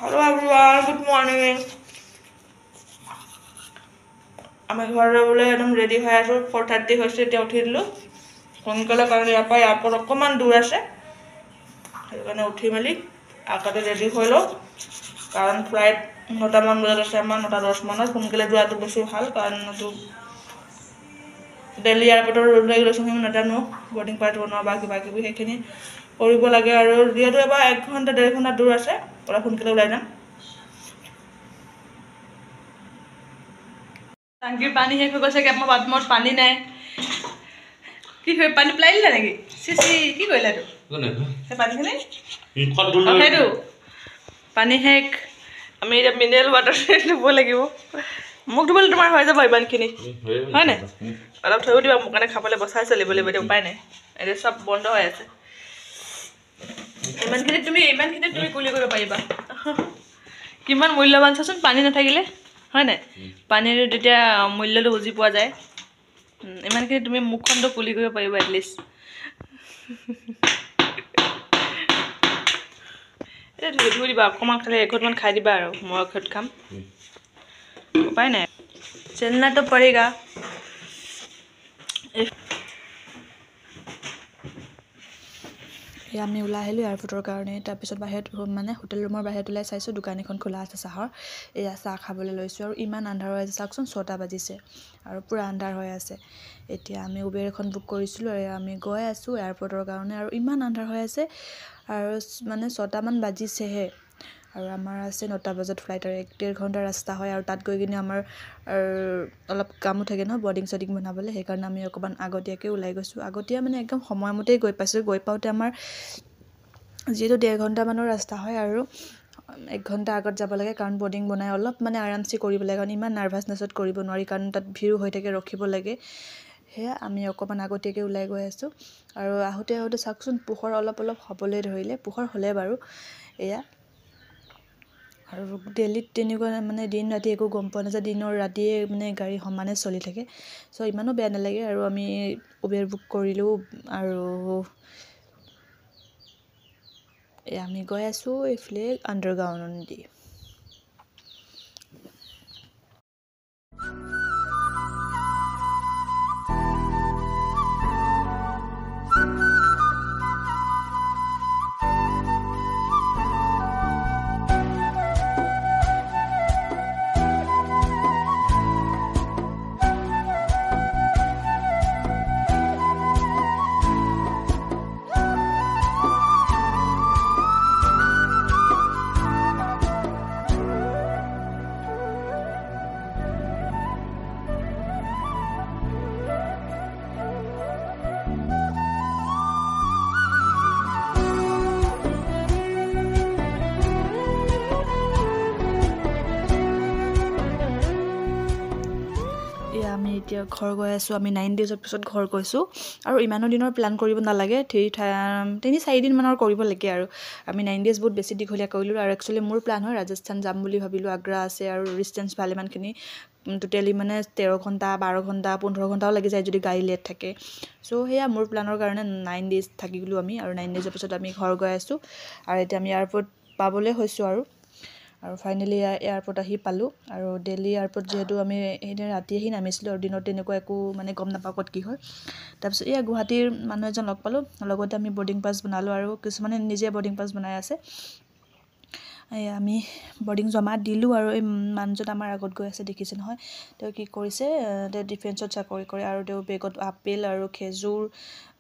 Hello everyone, good morning. আমি ঘৰলৈ বোলে একদম ৰেডি হৈ আছো 4:30 হৈছে এতিয়া উঠি দিলো সোনকালে কাৰণ ইয়াৰ পৰা অকণমান দূৰ আছে সেইকাৰণে উঠি মেলি আগতে ৰেডি হৈ লওঁ কাৰণ ফ্লাইট 9টা মান বজাত আছে আমাৰ 9:10 মানত সোনকালে যোৱাটো বেছি ভাল কাৰণ এইটো দিল্লী এয়াৰপৰ্টৰ ৰুল ৰেগুলেশ্যন নাজানো বৰ্ডিং পাছ বনোৱা বা কিবা কিবি সেইখিনি কৰিব লাগে আৰু যিহেতু এবাৰ 1 ঘণ্টা 1.5 ঘণ্টা দূৰ আছে অলপ সোনকালে ওলাই যাম টাংকিৰ পানী শেষ হৈ গৈছে আমাৰ বাথৰুমত পানী নাই কি হৈ পানী পেলাই দিলা নেকি চিচি কি কৰিলা তো সেই পানীখিনি সেইটো পানী শেষ আমি এতিয়া মিনাৰেল ৱাটাৰ ল'ব লাগিব মোক ধুবলৈ তোমাৰ হৈ যাব ইমানখিনি হয় নাই অলপ থৈ দিবা মোৰ কাৰণে খাবলৈ বচাই চলিব লাগিব এতিয়া উপায় নাই এতিয়া চব বন্ধ হৈ আছে ইমানখিনি তুমি কুলি কৰিব পাৰিবা কিমান মূল্যৱান চাচোন পানী নাথাকিলে হয় নাই পানীৰ যেতিয়া মূল্যটো বুজি পোৱা যায় ইমানখিনি তুমি মুখখনটো কুলি কৰিব পাৰিবা এটলিষ্ট এটা ধুই দিবা অকণমান খালি এঘটমান খাই দিবা আৰু মই ঘৰত খাম উপায় নাই চলনা তো পড়েগা আমি ওলাই আহিলোঁ এয়াৰপৰ্টৰ কাৰণে তাৰপিছত বাহিৰত মানে হোটেল ৰুমৰ বাহিৰত ওলাই চাইছোঁ দোকান এখন খোলা আছে চাহৰ এয়া চাহ খাবলৈ লৈছোঁ আৰু ইমান আন্ধাৰ হৈ আছে চাওকচোন 6টা বাজিছে আৰু পূৰা আন্ধাৰ হৈ আছে এতিয়া আমি উবেৰ এখন বুক কৰিছিলোঁ আৰু আমি গৈ আছোঁ এয়াৰপৰ্টৰ কাৰণে আৰু ইমান আন্ধাৰ হৈ আছে আৰু মানে 6টা মান বাজিছেহে আৰু আমাৰ আছে 9টা বজাত ফ্লাইট আৰু 1.5 ঘণ্টা ৰাস্তা হয় আৰু তাত গৈ কিনে আমাৰ অলপ কামো থাকে ন বৰ্ডিং চৰ্ডিং বনাবলৈ সেইকাৰণে আমি অকণমান আগতীয়াকৈ ওলাই গৈছোঁ আগতীয়া মানে একদম সময়মতেই গৈ পাইছোঁ গৈ পাওঁতে আমাৰ যিহেতু 1.5 ঘণ্টামানৰ ৰাস্তা হয় আৰু 1 ঘণ্টা আগত যাব লাগে কাৰণ বৰ্ডিং বনাই অলপ মানে আৰামচে কৰিব লাগে কাৰণ ইমান নাৰ্ভাছনেছত কৰিব নোৱাৰি কাৰণ তাত ভিৰ হৈ থাকে ৰখিব লাগে সেয়া আমি অকণমান আগতীয়াকৈ ওলাই গৈ আছোঁ আৰু আহোঁতে চাওকচোন পোহৰ অলপ হ'বলৈ ধৰিলে পোহৰ হ'লে বাৰু এয়া আৰু দিল্লীত তেনেকুৱা মানে দিন ৰাতি একো গম পোৱা নাযায় দিনৰ ৰাতিয়ে মানে গাড়ী সমানে চলি থাকে চ' ইমানো বেয়া নালাগে আৰু আমি উবেৰ বুক কৰিলোঁ আৰু আমি গৈ আছোঁ এইফালে আণ্ডাৰগ্ৰাউণ্ড দি আমি এতিয়া ঘৰ গৈ আছোঁ আমি 9 ডেজৰ পিছত ঘৰ গৈছোঁ আৰু ইমানো দিনৰ প্লান কৰিব নালাগে 3-4 দিনমানৰ কৰিব লাগে আৰু আমি 9 ডেজ বহুত বেছি দীঘলীয়া কৰিলোঁ আৰু একচুৱেলি মোৰ প্লান হয় ৰাজস্থান যাম বুলি ভাবিলোঁ আগ্ৰা আছে আৰু ডিষ্টেঞ্চ ভালেমানখিনি টোটেলি মানে 13 ঘণ্টা 12 ঘণ্টা 15 ঘণ্টাও লাগি যায় যদি গাড়ী লেট থাকে চ' সেয়া মোৰ প্লানৰ কাৰণে 9 ডেজ থাকি গ'লোঁ আমি আৰু 9 ডেজৰ পিছত আমি ঘৰ গৈ আছোঁ আৰু এতিয়া আমি এয়াৰপৰ্ট পাবলৈ হৈছোঁ আৰু ফাইনেলি এয়াৰপৰ্ট আহি পালোঁ আৰু দিল্লী এয়াৰপৰ্ট যিহেতু আমি সেইদিনা ৰাতি আহি নামিছিলোঁ আৰু দিনত তেনেকুৱা একো মানে গম নাপাওঁ ক'ত কি হয় তাৰপিছত গুৱাহাটীৰ মানুহ এজন লগ পালোঁ লগতে আমি বৰ্ডিং পাছ বনালোঁ আৰু কিছুমানে নিজে বৰ্ডিং পাছ বনাই আছে আমি বৰ্ডিং জমা দিলোঁ আৰু এই মানুহজন আমাৰ আগত গৈ আছে দেখিছে নহয় তেওঁ কি কৰিছে তেওঁ ডিফেন্সত চাকৰি কৰে আৰু তেওঁ বেগত আপেল আৰু খেজুৰ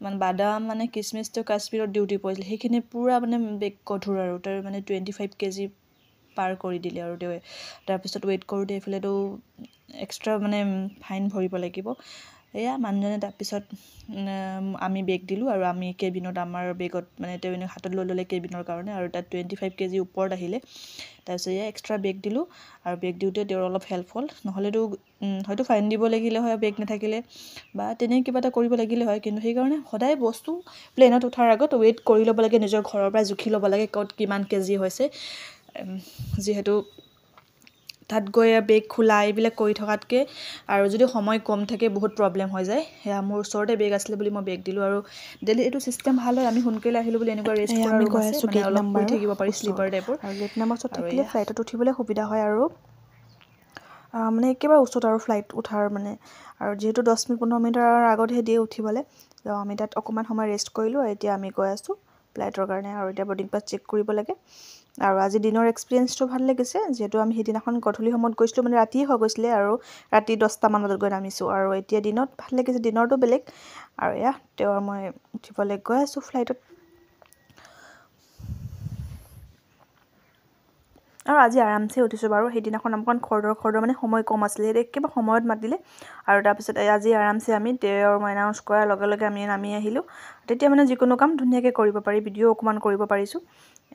মানে বাদাম মানে কিচমিচ তেওঁ কাশ্মীৰত ডিউটি পৰিছিলে সেইখিনি পূৰা মানে বেগ গধুৰ আৰু তাৰ মানে 25 কেজি পাৰ কৰি দিলে আৰু তেওঁ তাৰপিছত ৱেইট কৰোঁতে এইফালেতো এক্সট্ৰা মানে ফাইন ভৰিব লাগিব এয়া মানুহজনে তাৰপিছত আমি বেগ দিলোঁ আৰু আমি কেবিনত আমাৰ বেগত মানে তেওঁ হাতত লৈ ল'লে কেবিনৰ কাৰণে আৰু তাত 25 কেজি ওপৰত আহিলে তাৰপিছত এক্সট্ৰা বেগ দিলোঁ আৰু বেগ দিওঁতে তেওঁৰ অলপ হেল্প হ'ল নহ'লেতো হয়তো ফাইন দিব লাগিলে হয় বেগ নাথাকিলে বা তেনে কিবা এটা কৰিব লাগিলে হয় কিন্তু সেইকাৰণে সদায় বস্তু প্লেনত উঠাৰ আগত ৱেইট কৰি ল'ব লাগে নিজৰ ঘৰৰ পৰা জুখি ল'ব লাগে ক'ত কিমান কেজি হৈছে যিহেতু তাত গৈ বেগ খোলা এইবিলাক কৰি থকাতকৈ আৰু যদি সময় কম থাকে বহুত প্ৰব্লেম হৈ যায়। সেয়া মোৰ ওচৰতে বেগ আছিলে বুলি মই বেগ দিলোঁ। আৰু দিল্লীত এইটো ছিষ্টেম ভাল হয়, আমি সোনকালে আহিলোঁ বুলি এনেকুৱা ৰেষ্ট কৰা ৰুম আছে, মানে অলপ শুই থাকিব পাৰি স্লিপাৰ টাইপৰ। আৰু গেট নাম্বাৰ ওচৰত থাকিলে ফ্লাইটত উঠিবলৈ সুবিধা হয় আৰু মানে একেবাৰে ওচৰত আৰু ফ্লাইট উঠাৰ মানে। আৰু যিহেতু 10-15 মিনিটৰ আগতহে দিয়ে উঠিবলৈ, তো আমি তাত অকণমান সময় ৰেষ্ট কৰিলোঁ। আৰু এতিয়া আমি গৈ আছোঁ ফ্লাইটৰ কাৰণে, আৰু এতিয়া বৰ্ডিং পাছ চেক কৰিব লাগে। আৰু আজি দিনৰ এক্সপিৰিয়েঞ্চটো ভাল লাগিছে, যিহেতু আমি সেইদিনাখন গধূলি সময়ত গৈছিলোঁ, মানে ৰাতিয়ে হৈ গৈছিলে আৰু ৰাতি 10টামান বজাত গৈ নামিছোঁ। আৰু এতিয়া দিনত ভাল লাগিছে, দিনৰটো বেলেগ। আৰু এয়া তেওঁৰ মই উঠিবলৈ গৈ আছোঁ ফ্লাইটত। আৰু আজি আৰামছে উঠিছোঁ বাৰু। সেইদিনাখন অকণমান খৰদৰ মানে সময় কম আছিলে, সেইটো একেবাৰে সময়ত মাতিলে। আৰু তাৰপিছত আজি আৰামছে আমি তেওঁৰ মই এনাউন্স কৰাৰ লগে লগে আমি নামি আহিলোঁ। তেতিয়া মানে যিকোনো কাম ধুনীয়াকৈ কৰিব পাৰি, ভিডিঅ' অকণমান কৰিব পাৰিছোঁ।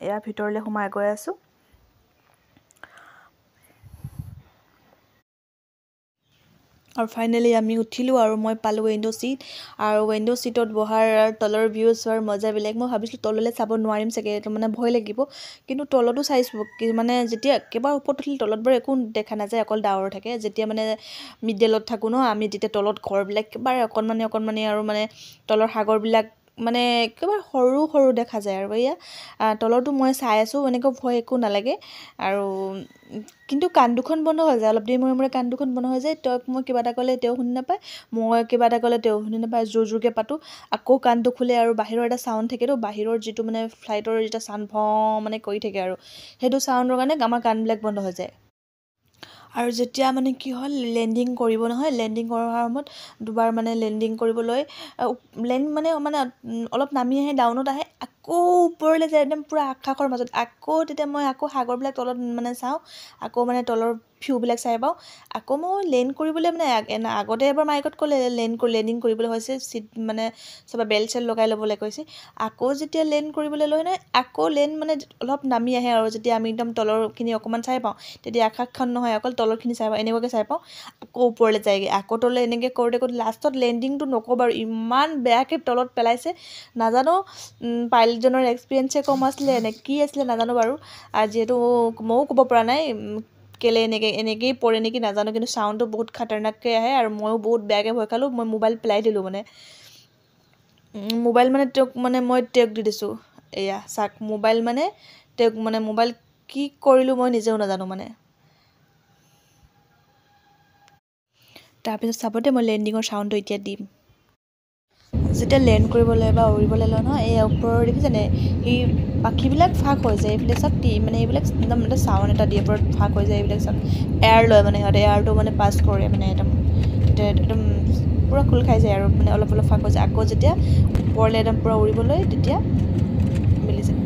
এয়া ভিতৰলৈ সোমাই গৈ আছোঁ। আৰু ফাইনেলি আমি উঠিলোঁ আৰু মই পালোঁ উইণ্ড' ছিট। আৰু উইণ্ড' ছিটত বহাৰ তলৰ ভিউ চোৱাৰ মজা বেলেগ। মই ভাবিছিলোঁ তললৈ চাব নোৱাৰিম চাগে, এইটো মানে ভয় লাগিব। কিন্তু তলতো চাইছোঁ, মানে যেতিয়া একেবাৰে ওপৰত উঠিলে তলত বাৰু একো দেখা নাযায়, অকল ডাৱৰ থাকে। যেতিয়া মানে মিডেলত থাকোঁ ন আমি, তেতিয়া তলত ঘৰবিলাক একেবাৰে অকণমানি আৰু মানে তলৰ সাগৰবিলাক মানে একেবাৰে সৰু সৰু দেখা যায়। আৰু এয়া তলতো মই চাই আছোঁ, এনেকৈ ভয় একো নালাগে। আৰু কিন্তু কাণ দুখন বন্ধ হৈ যায়, অলপ দেৰি মূৰে মূৰে কাণ দুখন বন্ধ হৈ যায়। মই কিবা এটা ক'লে তেওঁ শুনি নাপায়, মই কিবা এটা ক'লে তেওঁ শুনি নাপায়। জোৰকৈ পাতোঁ, আকৌ কাণটো খোলে। আৰু বাহিৰৰ এটা চাউণ্ড থাকেতো, বাহিৰৰ যিটো মানে ফ্লাইটৰ যেতিয়া চাউণ্ড মানে কৰি থাকে, আৰু সেইটো চাউণ্ডৰ কাৰণে আমাৰ কাণবিলাক বন্ধ হৈ যায়। আৰু যেতিয়া মানে কি হ'ল, লেণ্ডিং কৰিব নহয়, লেণ্ডিং কৰাৰ সময়ত দুবাৰ মানে লেণ্ডিং কৰিবলৈ মানে অলপ নামি আহে, ডাউনত আহে, আকৌ ওপৰলৈ যায়, একদম পূৰা আকাশৰ মাজত। আকৌ তেতিয়া মই আকৌ সাগৰবিলাক তলত মানে চাওঁ, আকৌ মানে তলৰ ভিউবিলাক চাই পাওঁ। আকৌ মই লেণ্ড কৰিবলৈ মানে আগতে এবাৰ মাইকত ক'লে লেণ্ডিং কৰিবলৈ হৈছে, চিট মানে চবে বেল্ট চেল্ট লগাই ল'বলৈ কৈছে। আকৌ যেতিয়া লেণ্ড কৰিবলৈ লৈ নহয়, আকৌ লেণ্ড মানে অলপ নামি আহে। আৰু যেতিয়া আমি একদম তলৰখিনি অকণমান চাই পাওঁ, তেতিয়া আকাশখন নহয়, অকল তলৰখিনি চাই পাওঁ, এনেকুৱাকৈ চাই পাওঁ। আকৌ ওপৰলৈ যায়গৈ, আকৌ তললৈ এনেকৈ কৰোঁতে লাষ্টত লেণ্ডিংটো নক'ব আৰু ইমান বেয়াকৈ তলত পেলাইছে। নাজানো পাইলটজনৰ এক্সপিৰিয়েঞ্চে কম আছিলে নে কি আছিলে নাজানো বাৰু। আৰু যিহেতু ময়ো ক'ব পৰা নাই কেলৈ এনেকৈয়ে পৰে নেকি নাজানো, কিন্তু চাউণ্ডটো বহুত খাতাৰনাককৈ আহে। আৰু ময়ো বহুত বেয়াকৈ ভয় খালোঁ, মই মোবাইল পেলাই দিলোঁ মানে। মোবাইল মানে মই তেওঁক দি দিছোঁ। এয়া চাওক, মোবাইল মানে তেওঁক মোবাইল কি কৰিলোঁ মই নিজেও নাজানো মানে। তাৰপিছত চাব দেই, মই লেণ্ডিঙৰ চাউণ্ডটো এতিয়া দিম। যেতিয়া লেণ্ড কৰিবলৈ বা উৰিবলৈ লয় নহয়, এই ওপৰৰ দেখিছেনে, সেই পাখিবিলাক ফাঁক হৈ যায়। এইবিলাক চাওক, মানে এইবিলাক একদম এটা চাউণ্ড এটা দিয়ে, ওপৰত ফাঁক হৈ যায়। এইবিলাক চাওক, এয়াৰ লয় মানে সিহঁতে, এয়াৰটো মানে পাছ কৰে মানে একদম পূৰা খোল খাই যায় আৰু মানে অলপ অলপ ফাঁক হৈ যায়। আকৌ যেতিয়া ওপৰলৈ একদম পূৰা উৰিবলৈ, তেতিয়া মিলি যায়।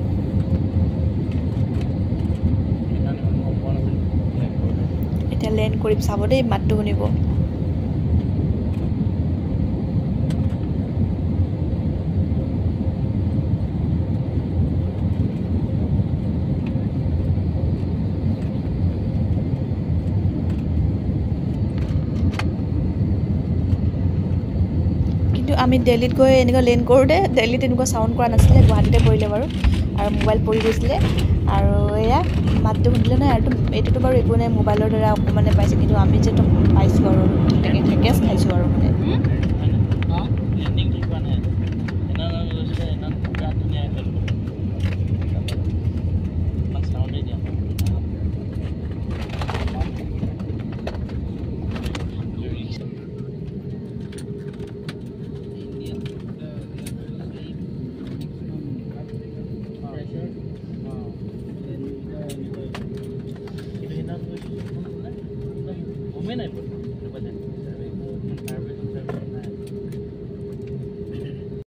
এতিয়া লেণ্ড কৰিম, চাব দেই, মাতটো শুনিব। আমি দিল্লীত গৈ এনেকুৱা লেণ্ড কৰোঁতে, দিল্লীত এনেকুৱা চাউণ্ড কৰা নাছিলে, গুৱাহাটীতে কৰিলে বাৰু। আৰু মোবাইল পৰি গৈছিলে। আৰু এয়া মাতটো শুনিলে নহয়, আৰু এইটোতো বাৰু একো নাই, মোবাইলৰ দ্বাৰা অকণমানে পাইছে, কিন্তু আমি যে পাইছোঁ আৰু ঠেকেচ খাইছোঁ আৰু মানে। নাই